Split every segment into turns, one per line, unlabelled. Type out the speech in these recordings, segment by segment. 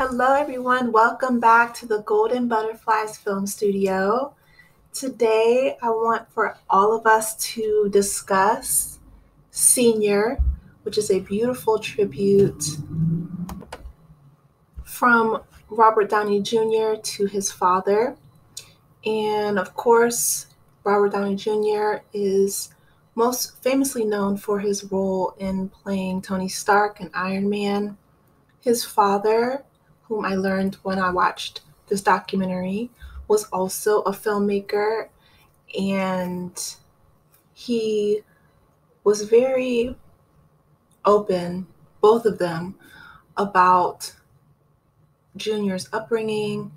Hello, everyone. Welcome back to the Golden Butterflies Film Studio. Today, I want for all of us to discuss Senior, which is a beautiful tribute from Robert Downey Jr. to his father. And of course, Robert Downey Jr. is most famously known for his role in playing Tony Stark in Ironman. His father, whom I learned when I watched this documentary, was also a filmmaker, and he was very open, both of them, about Junior's upbringing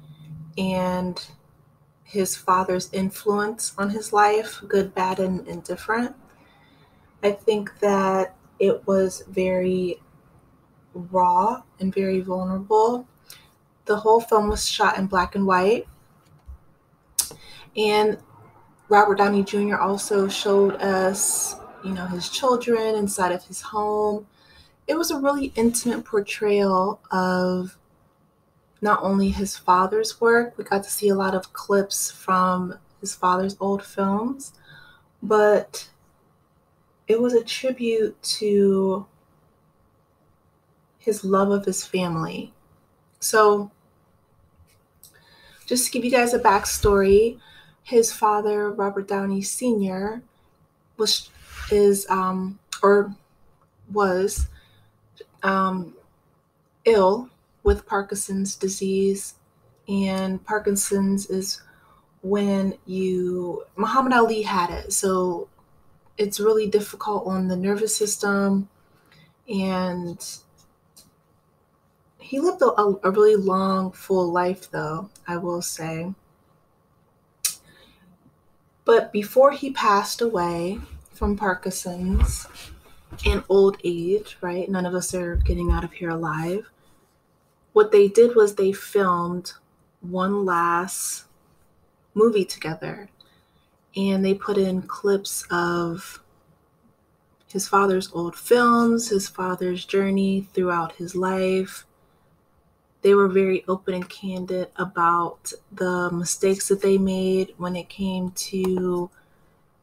and his father's influence on his life, good, bad, and indifferent. I think that it was very raw and very vulnerable. The whole film was shot in black and white. And Robert Downey Jr. also showed us, his children inside of his home. It was a really intimate portrayal of not only his father's work, we got to see a lot of clips from his father's old films, but it was a tribute to his love of his family. So just to give you guys a backstory, his father, Robert Downey Sr., was ill with Parkinson's disease, and Parkinson's is when Muhammad Ali had it, so it's really difficult on the nervous system, and he lived a really long, full life, though, I will say. But before he passed away from Parkinson's and old age, right? None of us are getting out of here alive. What they did was they filmed one last movie together, and they put in clips of his father's old films, his father's journey throughout his life. They were very open and candid about the mistakes that they made when it came to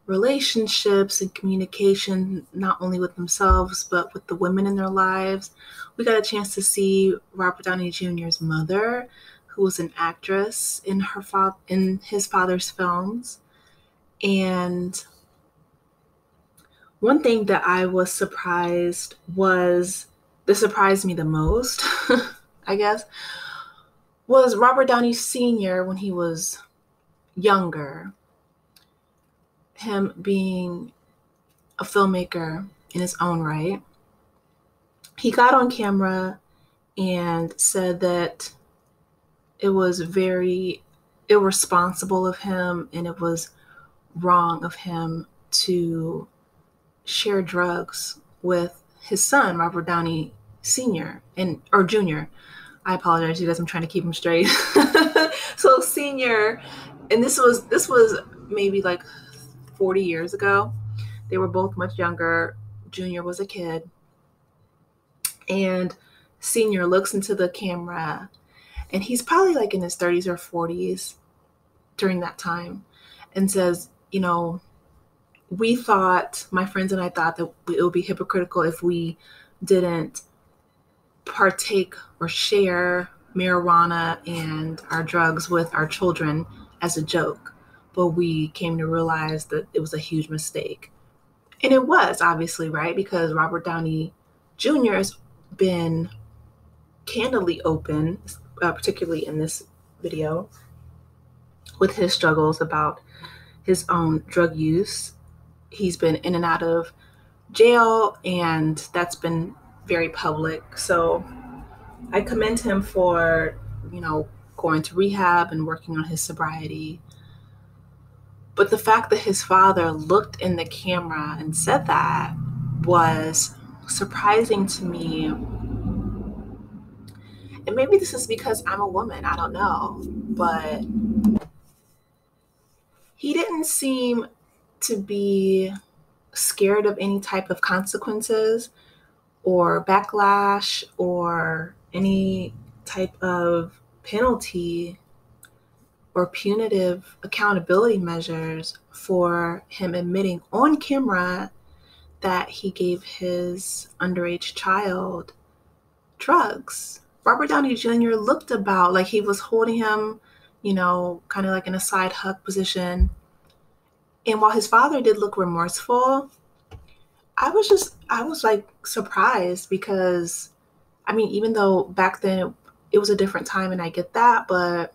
relationships and communication, not only with themselves, but with the women in their lives. We got a chance to see Robert Downey Jr.'s mother, who was an actress in his father's films. And one thing that I was surprised that surprised me the most, I guess, was Robert Downey Sr. when he was younger. Him being a filmmaker in his own right. He got on camera and said that it was very irresponsible of him and it was wrong of him to share drugs with his son, Robert Downey Sr. or Jr. I apologize, you guys. I'm trying to keep him straight. So Senior, and this was maybe like 40 years ago. They were both much younger. Junior was a kid. And Senior looks into the camera, and he's probably like in his 30s or 40s during that time, and says, my friends and I thought that it would be hypocritical if we didn't partake or share marijuana and our drugs with our children as a joke. But we came to realize that it was a huge mistake. And it was, obviously, right? Because Robert Downey Jr. has been candidly open, particularly in this video, with his struggles about his own drug use. He's been in and out of jail, and that's been very public. So I commend him for, going to rehab and working on his sobriety. But the fact that his father looked in the camera and said that was surprising to me. And maybe this is because I'm a woman, I don't know. But he didn't seem to be scared of any type of consequences or backlash or any type of penalty or punitive accountability measures for him admitting on camera that he gave his underage child drugs. Robert Downey Jr. looked about like he was holding him, kind of like in a side hug position. And while his father did look remorseful, I was like surprised because, even though back then it was a different time and I get that, but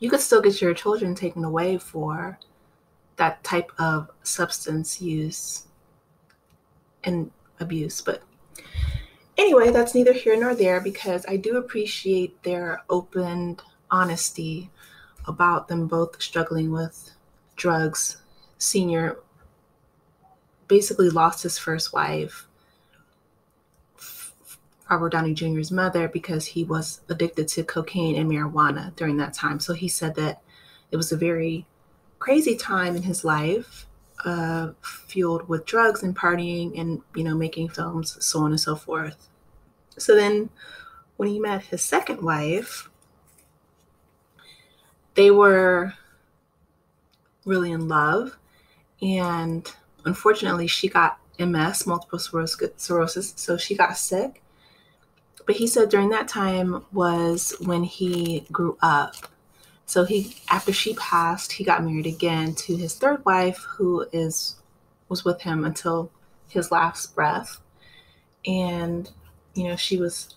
you could still get your children taken away for that type of substance use and abuse. But anyway, that's neither here nor there because I do appreciate their open honesty about them both struggling with drugs. Senior basically lost his first wife, Robert Downey Jr.'s mother, because he was addicted to cocaine and marijuana during that time. So he said that it was a very crazy time in his life, fueled with drugs and partying and, making films, so on and so forth. So then when he met his second wife, they were really in love. And unfortunately, she got MS, multiple sclerosis, so she got sick. But he said during that time was when he grew up. So after she passed, he got married again to his third wife, who was with him until his last breath. And, she was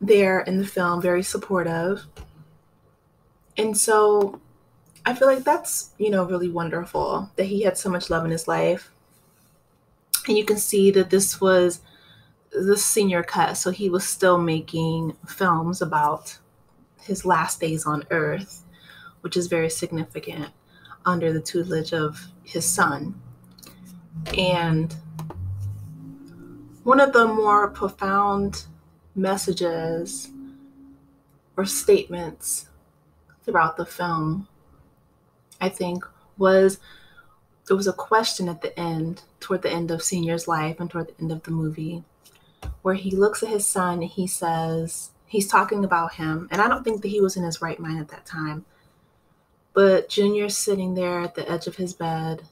there in the film, very supportive. And so I feel like that's, really wonderful that he had so much love in his life. And you can see that this was the senior cut. So he was still making films about his last days on Earth, which is very significant under the tutelage of his son. And one of the more profound messages or statements throughout the film, I think, there was a question at the end, toward the end of Senior's life and toward the end of the movie, where he looks at his son and he says, he's talking about him, and I don't think that he was in his right mind at that time, but Junior's sitting there at the edge of his bed,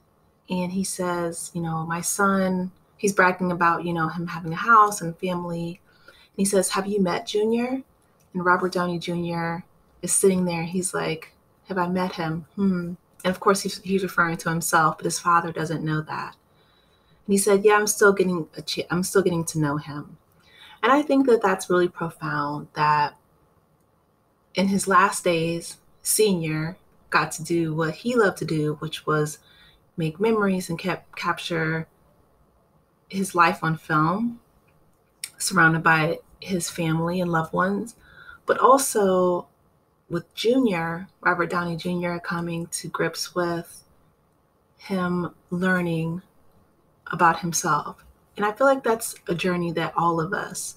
and he says, my son, he's bragging about, him having a house and family, and he says, have you met Junior? And Robert Downey Jr. is sitting there, he's like, have I met him? And of course, he's referring to himself, but his father doesn't know that. And he said, yeah, I'm still getting to know him. And I think that that's really profound, that in his last days, Senior got to do what he loved to do, which was make memories and capture his life on film, surrounded by his family and loved ones, but also with Junior, Robert Downey Jr. coming to grips with him learning about himself. And I feel like that's a journey that all of us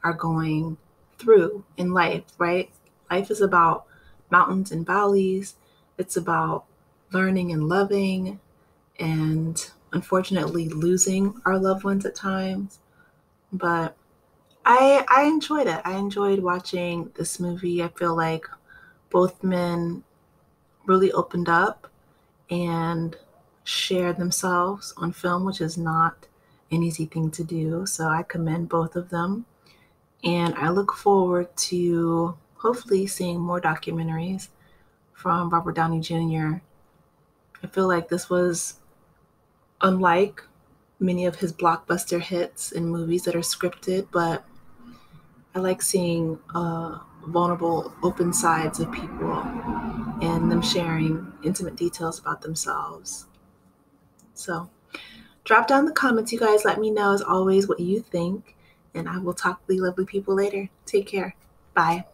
are going through in life, right? Life is about mountains and valleys. It's about learning and loving and unfortunately losing our loved ones at times. But I enjoyed it. I enjoyed watching this movie. I feel like both men really opened up and shared themselves on film, which is not an easy thing to do. So I commend both of them. And I look forward to hopefully seeing more documentaries from Robert Downey Jr. I feel like this was unlike many of his blockbuster hits in movies that are scripted, but I like seeing vulnerable, open sides of people and them sharing intimate details about themselves. So drop down in the comments, you guys. Let me know, as always, what you think. And I will talk to you lovely people later. Take care. Bye.